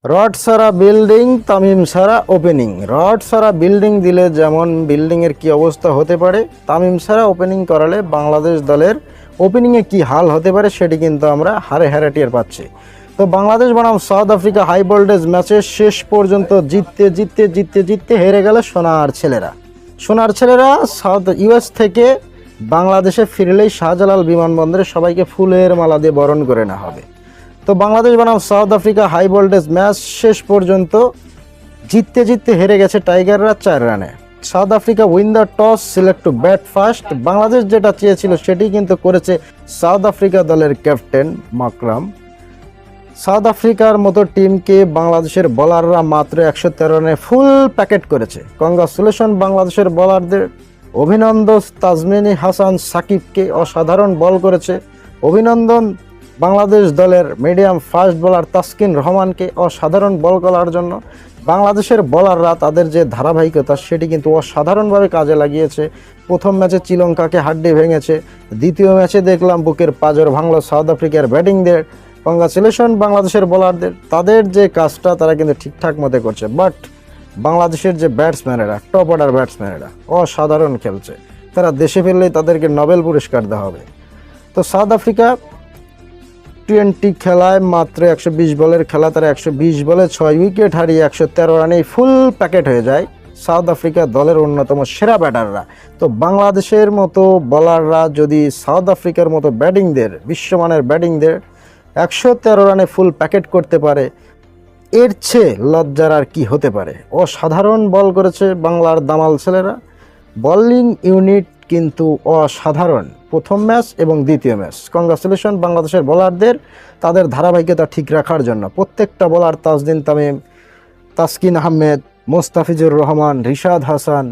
Rod ছাড়া building, Tamim ছাড়া opening. Rod ছাড়া বিল্ডিং দিলে যেমন বিল্ডিংয়ের কি অবস্থা হতে পারে, তামিম ছাড়া ওপেনিং করালে বাংলাদেশ দলের ওপেনিংয়ে কি হাল হতে পারে সেটি কিন্তু আমরা হারে হারে টের পাচ্ছি। তো বাংলাদেশ বনাম সাউথ আফ্রিকা হাই ভোল্টেজ ম্যাচে শেষ পর্যন্ত জিততে জিততে জিততে জিততে হেরে গেল সোনার ছেলেরা সাউথ ইউএস থেকে বাংলাদেশে ফিরলেই শাহজালাল বিমানবন্দরে সবাইকে ফুলের মালা দিয়ে বরণ করে নেওয়া হবে। তো বাংলাদেশ বনাম South Africa high voltage match শেষ পর্যন্ত জিততে জিততে হেরে গেছে টাইগাররা 4 রানে। South Africa win the toss, select to bat first. Bangladesh যেটা চেয়েছিল সেটি কিন্তু করেছে সাউথ আফ্রিকা দলের ক্যাপ্টেন মাকরাম। সাউথ আফ্রিকার মতো টিমকে বাংলাদেশের বোলাররা মাত্র 113 রানে ফুল প্যাকেট করেছে। কংগ্রাচুলেশন বাংলাদেশের বোলারদের, অভিনন্দন তাজমিনী হাসান সাকিবকে, অসাধারণ বল করেছে। অভিনন্দন বাংলাদেশ দলের মিডিয়াম ফাস্ট বোলার তাসকিন রহমানকে অসাধারণ বল করার জন্য। বাংলাদেশের বোলাররা তাদের যে ধারাবাহিকতা সেটি কিন্তু অসাধারণভাবে কাজে লাগিয়েছে। প্রথম ম্যাচে শ্রীলঙ্কাকে হাড্ডি ভেঙেছে, দ্বিতীয় ম্যাচে দেখলাম বুকের পাঁজর ভাঙল সাউথ আফ্রিকার ব্যাটিংদের। কংগ্রাচুলেশন বাংলাদেশের বোলারদের, তাদের যে কাজটা তারা কিন্তু ঠিকঠাক মতো করছে। বাট বাংলাদেশের যে ব্যাটসম্যানেরা, টপ অর্ডার ব্যাটসম্যানেরা অসাধারণ খেলছে। তারা দেশে ফিরলেই তাদেরকে নোবেল পুরস্কার দেওয়া হবে। তো সাউথ আফ্রিকা টি20 খেলায় মাত্র 120 বলের খেলা, তারা 120 বলে 6 উইকেট হারিয়ে 113 রানেই ফুল প্যাকেট হয়ে যায় সাউথ আফ্রিকা দলের অন্যতম সেরা ব্যাটাররা। তো বাংলাদেশের মতো বোলাররা যদি সাউথ আফ্রিকার মতো ব্যাটিংদের, বিশ্বমানের ব্যাটিংদের 113 রানে ফুল প্যাকেট করতে পারে, এর চেয়ে লজ্জার আর কি হতে পারে। অসাধারণ বল করেছে বাংলার দামাল ছেলেরা। বোলিং ইউনিট কিন্তু অসাধারণ প্রথম ম্যাচ এবং দ্বিতীয় ম্যাচ। কংগ্রাচুলেশন বাংলাদেশের বোলারদের, তাদের ধারাবাহিকতা ঠিক রাখার জন্য। প্রত্যেকটা বোলার তাজদিন তামিম, তাসকিন আহমেদ, মোস্তাফিজুর রহমান, রিশাদ হাসান,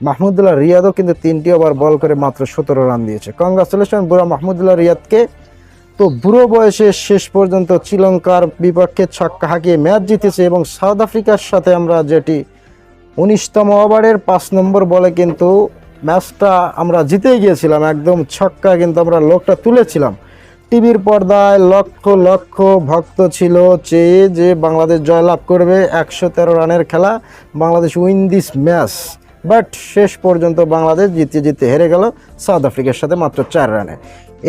মাহমুদুল্লাহ রিয়াদও কিন্তু 3টি ওভার বল করে মাত্র 17 রান দিয়েছে। কংগ্রাচুলেশন বুড়া মাহমুদুল্লাহ রিয়াদকে। তো বুড়ো বয়সে শেষ পর্যন্ত শ্রীলঙ্কার বিপক্ষে ছক্কা হাঁকিয়ে ম্যাচ জিতেছে। এবং সাউথ আফ্রিকার সাথে আমরা যেটি 19তম ওভারের 5 নম্বর বলে কিন্তু ম্যাচটা আমরা জিতেই গিয়েছিলাম, একদম ছক্কা কিন্তু আমরা লোকটা তুলেছিলাম। টিভির পর্দায় লক্ষ লক্ষ ভক্ত ছিল চেয়ে যে বাংলাদেশ জয়লাভ করবে। 113 রানের খেলা, Bangladesh win this match. But শেষ পর্যন্ত বাংলাদেশ জিতে জিতে হেরে গেল সাউথ আফ্রিকার সাথে মাত্র 4 রানে।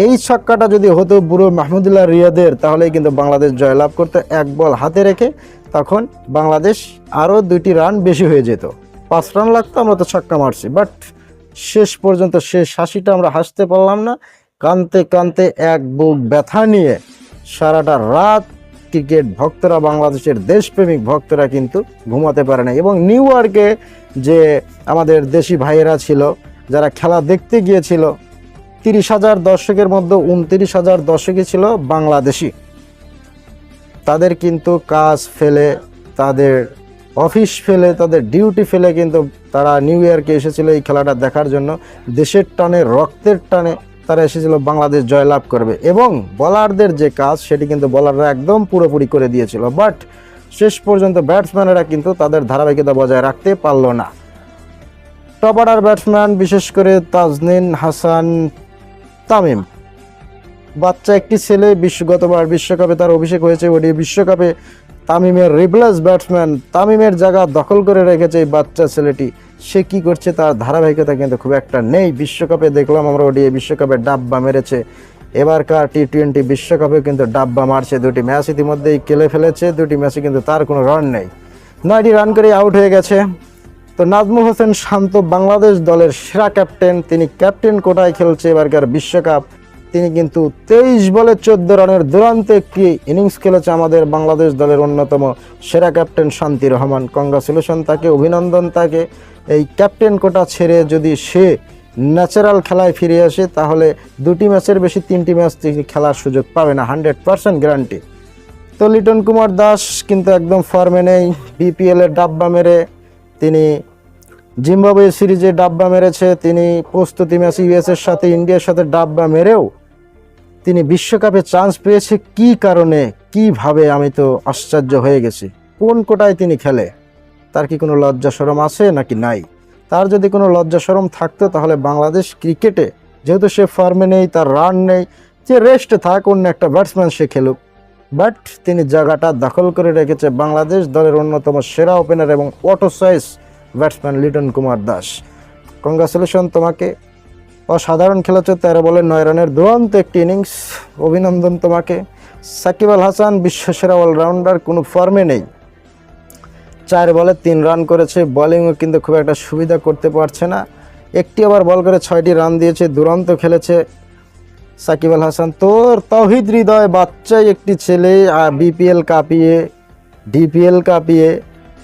এই ছক্কাটা যদি হতো বুড়ো মাহমুদুল্লাহ রিয়াদের, তাহলেই কিন্তু বাংলাদেশ জয়লাভ করতে। এক বল হাতে রেখে তখন বাংলাদেশ আরও 2টি রান বেশি হয়ে যেত, 5 রান লাগতো, আমরা তো ছক্কা মারছি। বাট শেষ পর্যন্ত শেষ হাসিটা আমরা হাসতে পারলাম না। কানতে কানতে এক বুক ব্যথা নিয়ে সারাটা রাত ক্রিকেট ভক্তরা, বাংলাদেশের দেশপ্রেমিক ভক্তরা কিন্তু ঘুমাতে পারে না। এবং নিউ ইয়র্কে যে আমাদের দেশি ভাইয়েরা ছিল, যারা খেলা দেখতে গিয়েছিল, 30,000 দর্শকের মধ্যে 29,000 দর্শকই ছিল বাংলাদেশি। তাদের কিন্তু কাজ ফেলে, তাদের অফিস ফেলে, তাদের ডিউটি ফেলে কিন্তু তারা নিউ ইয়র্কে এসেছিল এই খেলাটা দেখার জন্য। দেশের টানে, রক্তের টানে তারা এসেছিল বাংলাদেশ জয়লাভ করবে। এবং বোলারদের যে কাজ সেটি কিন্তু বোলাররা একদম পুরোপুরি করে দিয়েছিল। বাট শেষ পর্যন্ত ব্যাটসম্যানেরা কিন্তু তাদের ধারাবাহিকতা বজায় রাখতে পারল না। টপ অর্ডার ব্যাটসম্যান বিশেষ করে তাজনিন হাসান তামিম, বাচ্চা একটি ছেলে, গতবার বিশ্বকাপে তার অভিষেক হয়েছে। ওডি বিশ্বকাপে তামিমের রিপ্লেস ব্যাটসম্যান, তামিমের জায়গা দখল করে রেখেছে এই বাচ্চা ছেলেটি। সে কি করছে তার ধারাবাহিকতা কিন্তু খুব একটা নেই। বিশ্বকাপে দেখলাম আমরা ওডিআই বিশ্বকাপে ডাব্বা মেরেছে, এবারকার টি20 বিশ্বকাপে কিন্তু ডাব্বা মারছে। 2টি ম্যাচ ইতিমধ্যেই খেলে ফেলেছে, 2টি ম্যাচে কিন্তু তার কোনো রান নেই, 9টি রান করে আউট হয়ে গেছে। তো নাজমুল হোসেন শান্ত বাংলাদেশ দলের সেরা ক্যাপ্টেন, তিনি ক্যাপ্টেন কোটায় খেলছে এবারকার বিশ্বকাপ। তিনি কিন্তু 23 বলে 14 রানের দুরন্ত একটি ইনিংস খেলেছে আমাদের বাংলাদেশ দলের অন্যতম সেরা ক্যাপ্টেন শান্তি রহমান। কংগ্রাচুলেশন তাকে, অভিনন্দন তাকে। এই ক্যাপ্টেন কোটা ছেড়ে যদি সে ন্যাচারাল খেলায় ফিরে আসে, তাহলে 2টি ম্যাচের বেশি 3টি ম্যাচ তিনি খেলার সুযোগ পাবে না, 100% গ্যারান্টি। তো লিটন কুমার দাস কিন্তু একদম ফর্মে নেই। বিপিএলের ডাব্বা মেরে তিনি, জিম্বাবুয়ে সিরিজে ডাব্বা মেরেছে তিনি, প্রস্তুতি ম্যাচে ইউএসের সাথে, ইন্ডিয়ার সাথে ডাব্বা মেরেও তিনি বিশ্বকাপে চান্স পেয়েছে। কি কারণে, কিভাবে, আমি তো আশ্চর্য হয়ে গেছি। কোন কোটায় তিনি খেলে? তার কি কোনো লজ্জা শরম আছে নাকি নাই? তার যদি কোনো লজ্জা শরম থাকতো তাহলে বাংলাদেশ ক্রিকেটে, যেহেতু সে ফর্মে নেই, তার রান নেই, যে রেস্টে থাক, অন্য একটা ব্যাটসম্যান সে খেলুক। বাট তিনি জায়গাটা দখল করে রেখেছে বাংলাদেশ দলের অন্যতম সেরা ওপেনার এবং auto choice batsman Liton Kumar Das. Congratulation তোমাকে, অসাধারণ খেলেছে, 13 বলে 9 রানের দুরন্ত একটি ইনিংস, অভিনন্দন তোমাকে। সাকিব আল হাসান বিশ্বসেরা অলরাউন্ডার, কোনো ফর্মে নেই, 4 বলে 3 রান করেছে, বোলিংও কিন্তু খুব একটা সুবিধা করতে পারছে না, একটি ওভার বল করে 6টি রান দিয়েছে, দুরন্ত খেলেছে সাকিব আল হাসান। তোর তৌহিদ হৃদয় বাচ্চাই একটি ছেলে, বিপিএল কাঁপিয়ে, ডিপিএল কাঁপিয়ে,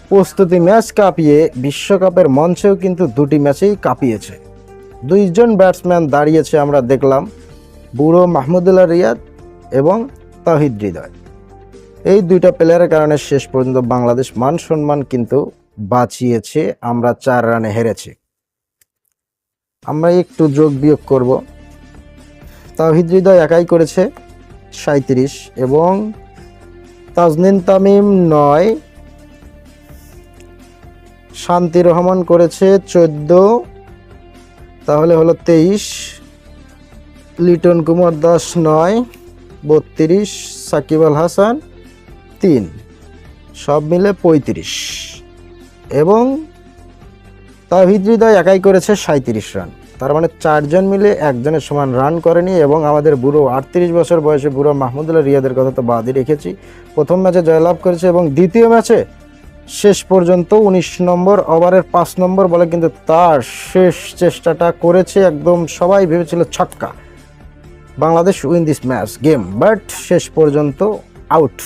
প্রস্তুতি ম্যাচ কাঁপিয়ে, বিশ্বকাপের মঞ্চেও কিন্তু 2টি ম্যাচেই কাঁপিয়েছে। 2জন ব্যাটসম্যান দাঁড়িয়েছে আমরা দেখলাম, বুড়ো মাহমুদুল্লাহ রিয়াদ এবং তৌহিদ হৃদয়। এই 2টা প্লেয়ারের কারণে শেষ পর্যন্ত বাংলাদেশ মান সম্মান কিন্তু বাঁচিয়েছে, আমরা 4 রানে হেরেছি। আমরা একটু যোগ বিয়োগ করব। তৌহিদ হৃদয় একাই করেছে 37 এবং তাজনিন তামিম 9, শান্তি রহমান করেছে 14, তাহলে হলো 23, লিটন কুমার দাস 9, 32, সাকিব আল হাসান 3, সব মিলে 35 এবং তৌহিদ হৃদয় একাই করেছে 37 রান। তার মানে 4 জন মিলে একজনের সমান রান করেনি। এবং আমাদের বুড়ো 38 বছর বয়সে বুড়ো মাহমুদুল্লাহ রিয়াদের কথা তো বাদই রেখেছি, প্রথম ম্যাচে জয়লাভ করেছে এবং দ্বিতীয় ম্যাচে শেষ পর্যন্ত 19 নম্বর ওভারের 5 নম্বর বলে কিন্তু তার শেষ চেষ্টাটা করেছে, একদম সবাই ভেবেছিল ছক্কা, Bangladesh win this match game, but শেষ পর্যন্ত আউট।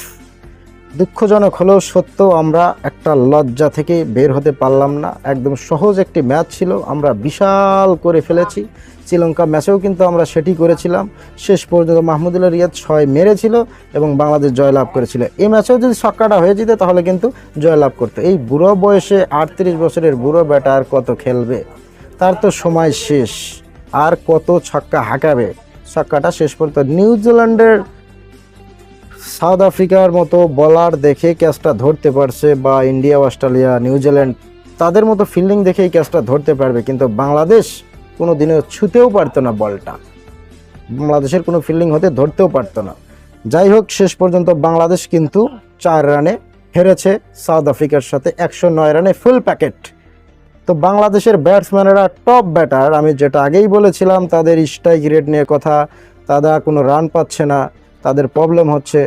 দুঃখজনক হলেও সত্য, আমরা একটা লজ্জা থেকে বের হতে পারলাম না। একদম সহজ একটি ম্যাচ ছিল, আমরা বিশাল করে ফেলেছি। শ্রীলঙ্কা ম্যাচেও কিন্তু আমরা সেটি করেছিলাম, শেষ পর্যন্ত মাহমুদুল্লাহ রিয়াদ 6 মেরেছিল এবং বাংলাদেশ জয়লাভ করেছিল। এই ম্যাচেও যদি ছক্কাটা হয়ে যেত তাহলে কিন্তু জয়লাভ করতো। এই বুড়ো বয়সে 38 বছরের বুড়ো ব্যাটার কত খেলবে, তার তো সময় শেষ, আর কত ছক্কা হাঁকাবে। ছক্কাটা শেষ পর্যন্ত নিউজিল্যান্ডের, সাউথ আফ্রিকার মতো বলার দেখে ক্যাচটা ধরতে পারছে, বা ইন্ডিয়া, অস্ট্রেলিয়া, নিউজিল্যান্ড তাদের মতো ফিল্ডিং দেখেই ক্যাচটা ধরতে পারবে, কিন্তু বাংলাদেশ কোনো দিনও ছুঁতেও পারতো না বলটা, বাংলাদেশের কোনো ফিল্ডিং হতে ধরতেও পারতো না। যাই হোক, শেষ পর্যন্ত বাংলাদেশ কিন্তু 4 রানে হেরেছে সাউথ আফ্রিকার সাথে, 109 রানে ফুল প্যাকেট। তো বাংলাদেশের ব্যাটসম্যানেরা টপ ব্যাটার, আমি যেটা আগেই বলেছিলাম তাদের স্ট্রাইক রেট নিয়ে কথা, তারা কোনো রান পাচ্ছে না, তাদের প্রবলেম হচ্ছে।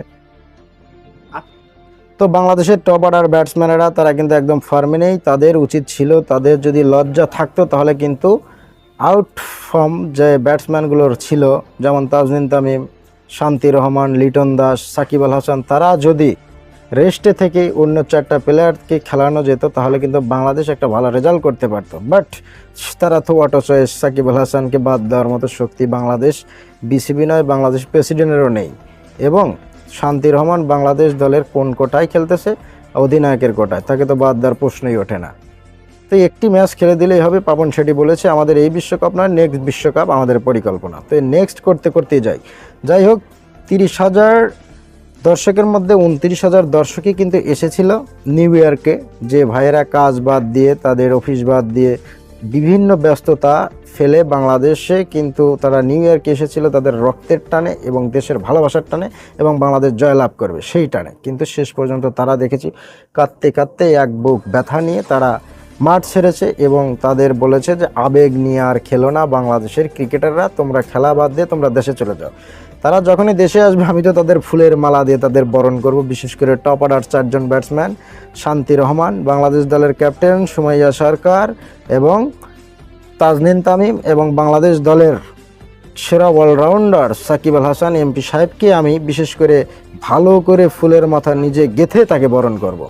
তো বাংলাদেশের টপ অর্ডার ব্যাটসম্যানেরা তারা কিন্তু একদম ফর্মে নেই, তাদের উচিত ছিল, তাদের যদি লজ্জা থাকতো তাহলে কিন্তু আউট ফর্ম যে ব্যাটসম্যানগুলোর ছিল, যেমন তাজনিন তামিম, শান্তি রহমান, লিটন দাস, সাকিব আল হাসান, তারা যদি রেস্টে থেকে অন্য 4টা প্লেয়ারকে খেলানো যেত তাহলে কিন্তু বাংলাদেশ একটা ভালো রেজাল্ট করতে পারতো। বাট তারা তো অটো চয়েস, সাকিব আল হাসানকে বাদ দেওয়ার মতো শক্তি বাংলাদেশ বিসিবি নয়, বাংলাদেশ প্রেসিডেন্টেরও নেই। এবং শান্তি রহমান বাংলাদেশ দলের কোন কোটায় খেলতেছে, অধিনায়কের কোটায়, তাকে তো বাদ দেওয়ার প্রশ্নই ওঠে না। তো একটি ম্যাচ খেলে দিলেই হবে, পাপন সেটি বলেছে, আমাদের এই বিশ্বকাপ নয়, নেক্সট বিশ্বকাপ আমাদের পরিকল্পনা। তো নেক্সট করতেই যাই হোক, 30,000 দর্শকের মধ্যে 29,000 দর্শকই কিন্তু এসেছিল নিউ ইয়র্কে, যে ভাইয়েরা কাজ বাদ দিয়ে, তাদের অফিস বাদ দিয়ে, বিভিন্ন ব্যস্ততা ফেলে বাংলাদেশে কিন্তু তারা নিউ ইয়র্কে এসেছিল তাদের রক্তের টানে এবং দেশের ভালোবাসার টানে, এবং বাংলাদেশ জয়লাভ করবে সেই টানে। কিন্তু শেষ পর্যন্ত তারা দেখেছি কাঁদতে কাঁদতে, এক বুক ব্যথা নিয়ে তারা মাঠ ছেড়েছে এবং তাদের বলেছে যে আবেগ নিয়ে আর খেলো না বাংলাদেশের ক্রিকেটাররা, তোমরা খেলা বাদ দিয়ে তোমরা দেশে চলে যাও। তারা যখনই দেশে আসবে আমি তো তাদের ফুলের মালা দিয়ে তাদের বরণ করব। বিশেষ করে টপ অর্ডার 4 জন ব্যাটসম্যান, শান্তি রহমান, বাংলাদেশ দলের ক্যাপ্টেন সুমাইয়া সরকার এবং তাজনিন তামিম, এবং বাংলাদেশ দলের সেরা অলরাউন্ডার সাকিব আল হাসান এমপি সাহেবকে আমি বিশেষ করে ভালো করে ফুলের মাথা নিজে গেঁথে তাকে বরণ করব।